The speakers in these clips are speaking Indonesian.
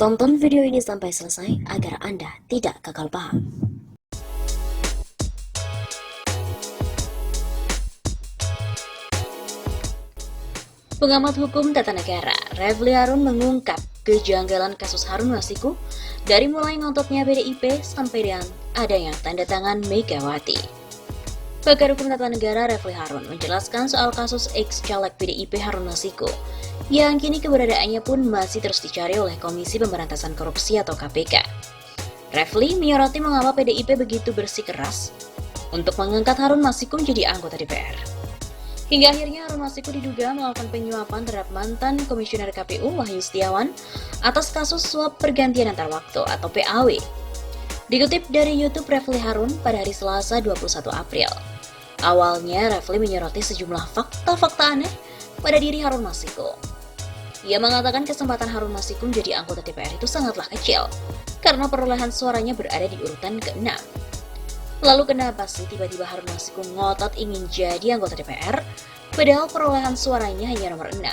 Tonton video ini sampai selesai agar Anda tidak gagal paham. Pengamat hukum tata negara, Refly Harun mengungkap kejanggalan kasus Harun Masiku dari mulai ngontotnya PDIP sampai dengan adanya tanda tangan Megawati. Pakar hukum tata negara Refly Harun menjelaskan soal kasus ex-caleg PDIP Harun Masiku yang kini keberadaannya pun masih terus dicari oleh Komisi Pemberantasan Korupsi atau KPK. Refly menyoroti mengapa PDIP begitu bersikeras untuk mengangkat Harun Masiku menjadi anggota DPR. Hingga akhirnya Harun Masiku diduga melakukan penyuapan terhadap mantan Komisioner KPU Wahyu Setiawan atas kasus suap pergantian antar waktu atau PAW. Dikutip dari YouTube Refly Harun pada hari Selasa 21 April. Awalnya Refly menyoroti sejumlah fakta-fakta aneh pada diri Harun Masiku. Ia mengatakan kesempatan Harun Masiku menjadi anggota DPR itu sangatlah kecil karena perolehan suaranya berada di urutan ke-6. Lalu kenapa sih tiba-tiba Harun Masiku ngotot ingin jadi anggota DPR padahal perolehan suaranya hanya nomor 6?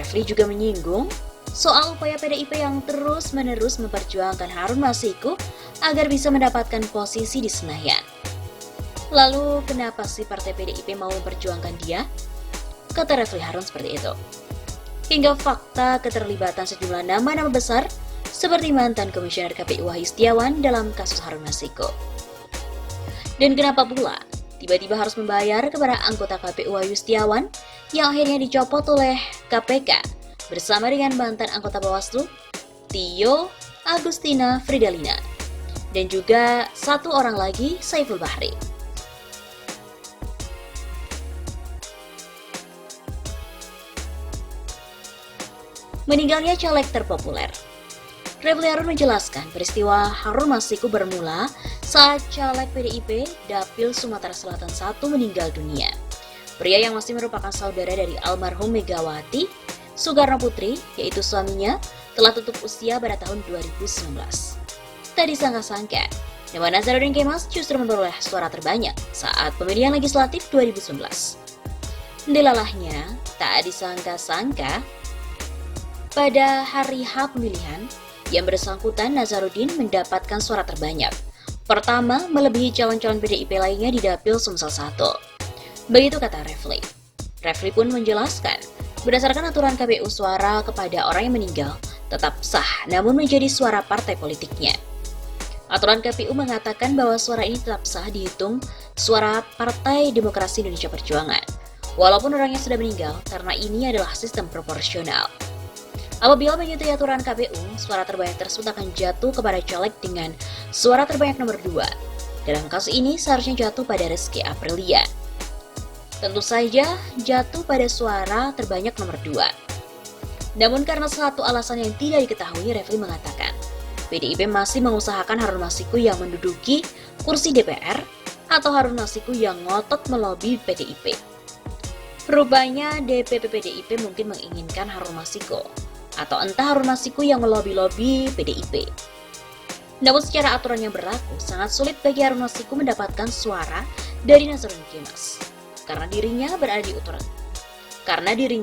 Refly juga menyinggung soal upaya PDIP yang terus-menerus memperjuangkan Harun Masiku agar bisa mendapatkan posisi di Senayan. Lalu kenapa sih partai PDIP mau memperjuangkan dia? Kata Refly Harun seperti itu. Hingga fakta keterlibatan sejumlah nama-nama besar seperti mantan Komisioner KPU Wahyu Setiawan dalam kasus Harun Masiku. Dan kenapa pula tiba-tiba harus membayar kepada anggota KPU Wahyu Setiawan yang akhirnya dicopot oleh KPK bersama dengan mantan anggota Bawaslu Tio Agustina Fridalina dan juga satu orang lagi Saiful Bahri. Meninggalnya caleg terpopuler. Refly Harun menjelaskan peristiwa Harun Masiku bermula saat caleg PDIP Dapil Sumatera Selatan I meninggal dunia. Pria yang masih merupakan saudara dari almarhum Megawati Soekarno Putri, yaitu suaminya, telah tutup usia pada tahun 2019. Tak disangka-sangka, nama Nazarudin Kemas justru memperoleh suara terbanyak saat pemilihan legislatif 2019. Delalahnya, tak disangka-sangka, pada hari H pemilihan, yang bersangkutan Nazarudin mendapatkan suara terbanyak. Pertama, melebihi calon-calon PDIP lainnya di Dapil Sumsel 1. Begitu kata Refly. Refly pun menjelaskan, berdasarkan aturan KPU suara kepada orang yang meninggal tetap sah, namun menjadi suara partai politiknya. Aturan KPU mengatakan bahwa suara ini tetap sah dihitung suara Partai Demokrasi Indonesia Perjuangan, walaupun orangnya sudah meninggal karena ini adalah sistem proporsional. Apabila mengikuti aturan KPU, suara terbanyak tersebut akan jatuh kepada caleg dengan suara terbanyak nomor 2. Dalam kasus ini seharusnya jatuh pada Rizky Aprilia. Tentu saja jatuh pada suara terbanyak nomor 2. Namun karena satu alasan yang tidak diketahui, Refly mengatakan PDIP masih mengusahakan Harun Masiku yang menduduki kursi DPR atau Harun Masiku yang ngotot melobi PDIP. Rupanya DPP PDIP mungkin menginginkan Harun Masiku, atau entah Harun Masiku yang melobi-lobi PDIP. Namun secara aturan yang berlaku, sangat sulit bagi Harun Masiku mendapatkan suara dari Nazarudin Kemas karena dirinya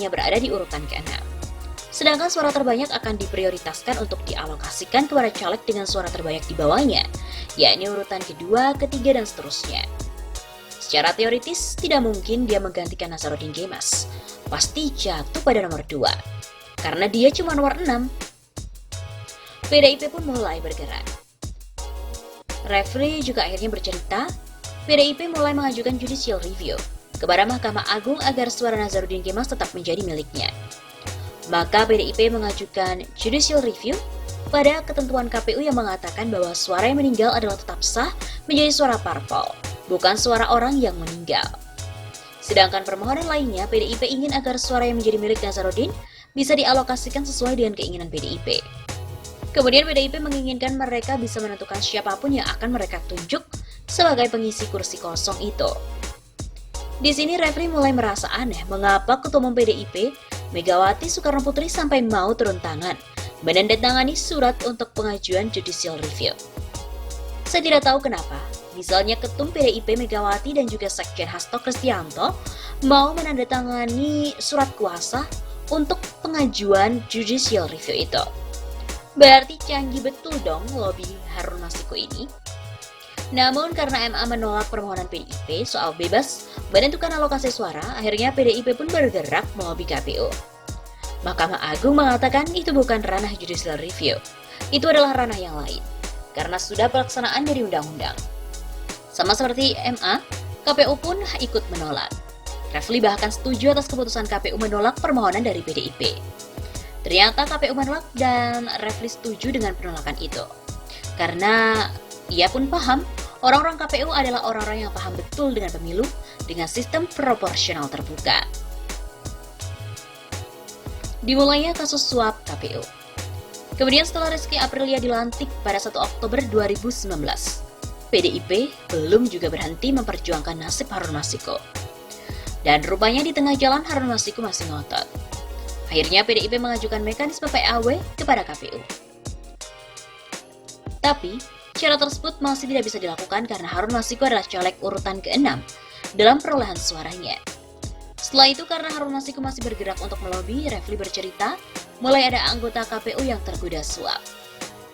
berada di urutan ke-6. Sedangkan suara terbanyak akan diprioritaskan untuk dialokasikan kepada caleg dengan suara terbanyak di bawahnya, yakni urutan kedua, ketiga, dan seterusnya. Secara teoritis, tidak mungkin dia menggantikan Nazarudin Kemas. Pasti jatuh pada nomor 2. Karena dia cuma nomor 6. PDIP pun mulai bergerak. Refly juga akhirnya bercerita, PDIP mulai mengajukan judicial review kepada Mahkamah Agung agar suara Nazarudin Kemas tetap menjadi miliknya. Maka PDIP mengajukan judicial review pada ketentuan KPU yang mengatakan bahwa suara yang meninggal adalah tetap sah menjadi suara parpol, bukan suara orang yang meninggal. Sedangkan permohonan lainnya, PDIP ingin agar suara yang menjadi milik Nazarudin bisa dialokasikan sesuai dengan keinginan PDIP. Kemudian PDIP menginginkan mereka bisa menentukan siapapun yang akan mereka tunjuk sebagai pengisi kursi kosong itu. Di sini Refly mulai merasa aneh mengapa Ketua Umum PDIP Megawati Soekarno Putri sampai mau turun tangan menandatangani surat untuk pengajuan judicial review. Saya tidak tahu kenapa, misalnya Ketum PDIP Megawati dan juga Sekjen Hasto Kristianto mau menandatangani surat kuasa untuk pengajuan judicial review itu. Berarti canggih betul dong lobi Harun Masiku ini. Namun karena MA menolak permohonan PDIP soal bebas menentukan alokasi suara, akhirnya PDIP pun bergerak melobi KPU. Mahkamah Agung mengatakan itu bukan ranah judicial review, itu adalah ranah yang lain, karena sudah pelaksanaan dari undang-undang. Sama seperti MA, KPU pun ikut menolak. Refli bahkan setuju atas keputusan KPU menolak permohonan dari PDIP. Ternyata KPU menolak dan Refli setuju dengan penolakan itu. Karena ia pun paham, orang-orang KPU adalah orang-orang yang paham betul dengan pemilu dengan sistem proporsional terbuka. Dimulainya kasus suap KPU. Kemudian setelah Rizky Aprilia dilantik pada 1 Oktober 2019, PDIP belum juga berhenti memperjuangkan nasib Harun Masiku. Dan rupanya di tengah jalan Harun Masiku masih ngotot. Akhirnya PDIP mengajukan mekanisme PAW kepada KPU. Tapi, syarat tersebut masih tidak bisa dilakukan karena Harun Masiku adalah caleg urutan ke-6 dalam perolehan suaranya. Setelah itu karena Harun Masiku masih bergerak untuk melobi, Refli bercerita mulai ada anggota KPU yang tergoda suap.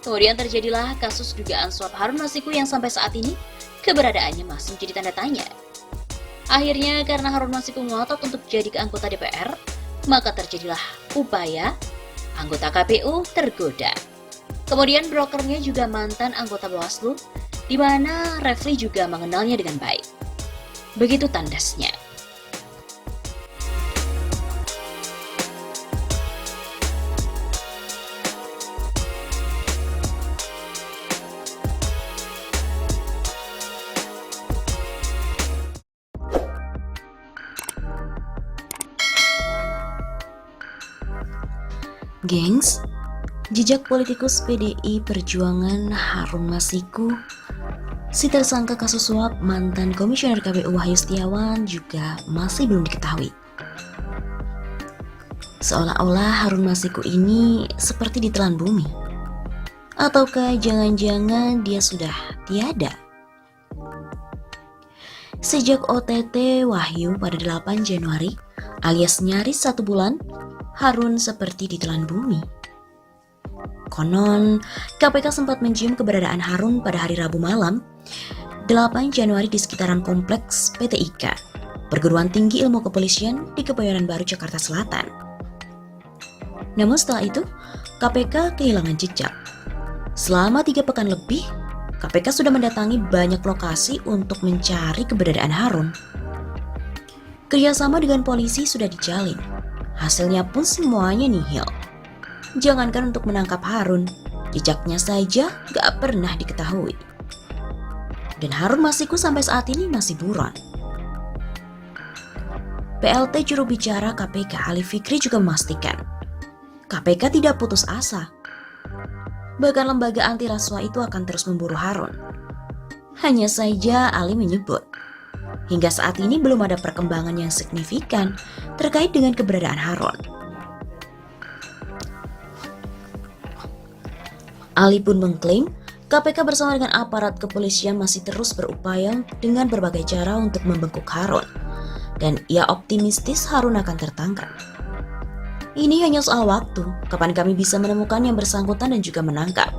Kemudian terjadilah kasus dugaan suap Harun Masiku yang sampai saat ini keberadaannya masih menjadi tanda tanya. Akhirnya karena Harun Masiku ngotot untuk jadi anggota DPR, maka terjadilah upaya anggota KPU tergoda. Kemudian brokernya juga mantan anggota Bawaslu, di mana Refli juga mengenalnya dengan baik. Begitu tandasnya. Gengs, jejak politikus PDI Perjuangan Harun Masiku, si tersangka kasus suap mantan Komisioner KPU Wahyu Setiawan juga masih belum diketahui. Seolah-olah Harun Masiku ini seperti ditelan bumi. Ataukah jangan-jangan dia sudah tiada? Sejak OTT Wahyu pada 8 Januari, alias nyaris 1 bulan, Harun seperti ditelan bumi. Konon, KPK sempat mencium keberadaan Harun pada hari Rabu malam, 8 Januari di sekitaran kompleks PT IKA, Perguruan Tinggi Ilmu Kepolisian di Kebayoran Baru, Jakarta Selatan. Namun setelah itu, KPK kehilangan jejak. Selama 3 pekan lebih, KPK sudah mendatangi banyak lokasi untuk mencari keberadaan Harun. Kerjasama dengan polisi sudah dijalin. Hasilnya pun semuanya nihil. Jangankan untuk menangkap Harun, jejaknya saja gak pernah diketahui. Dan Harun Masiku sampai saat ini masih buron. PLT juru bicara KPK Ali Fikri juga memastikan, KPK tidak putus asa. Bahkan lembaga anti rasuah itu akan terus memburu Harun. Hanya saja Ali menyebut, hingga saat ini belum ada perkembangan yang signifikan terkait dengan keberadaan Harun. Ali pun mengklaim KPK bersama dengan aparat kepolisian masih terus berupaya dengan berbagai cara untuk membengkuk Harun, dan ia optimistis Harun akan tertangkap. Ini hanya soal waktu, kapan kami bisa menemukan yang bersangkutan dan juga menangkap,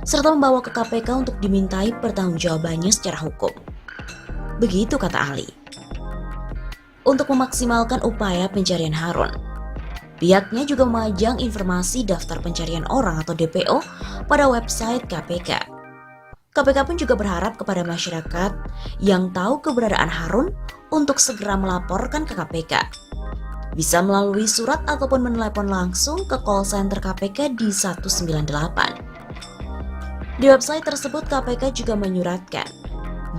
serta membawa ke KPK untuk dimintai pertanggungjawabannya secara hukum. Begitu kata Ali. Untuk memaksimalkan upaya pencarian Harun, pihaknya juga memajang informasi daftar pencarian orang atau DPO pada website KPK. KPK pun juga berharap kepada masyarakat yang tahu keberadaan Harun untuk segera melaporkan ke KPK. Bisa melalui surat ataupun menelepon langsung ke call center KPK di 198. Di website tersebut KPK juga menyuratkan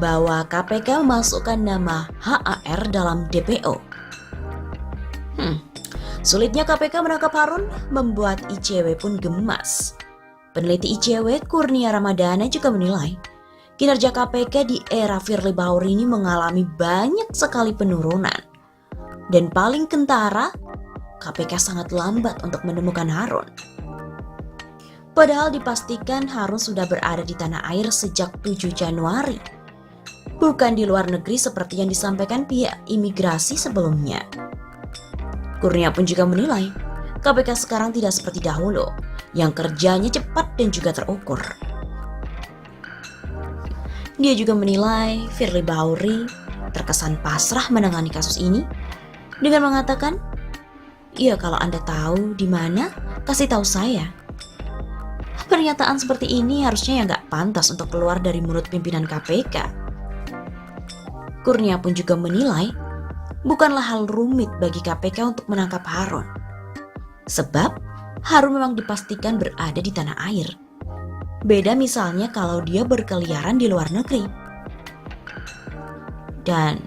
bahwa KPK memasukkan nama HAR dalam DPO. Sulitnya KPK menangkap Harun membuat ICW pun gemas. Peneliti ICW Kurnia Ramadana juga menilai, kinerja KPK di era Firly Bahuri ini mengalami banyak sekali penurunan. Dan paling kentara, KPK sangat lambat untuk menemukan Harun. Padahal dipastikan Harun sudah berada di tanah air sejak 7 Januari. Bukan di luar negeri seperti yang disampaikan pihak imigrasi sebelumnya. Kurnia pun juga menilai, KPK sekarang tidak seperti dahulu, yang kerjanya cepat dan juga terukur. Dia juga menilai Firly Bahuri terkesan pasrah menangani kasus ini dengan mengatakan, "Ya kalau Anda tahu di mana, kasih tahu saya." Pernyataan seperti ini harusnya nggak pantas untuk keluar dari mulut pimpinan KPK. Kurnia pun juga menilai bukanlah hal rumit bagi KPK untuk menangkap Harun. Sebab Harun memang dipastikan berada di tanah air. Beda misalnya kalau dia berkeliaran di luar negeri. Dan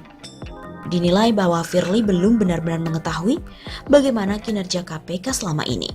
dinilai bahwa Firly belum benar-benar mengetahui bagaimana kinerja KPK selama ini.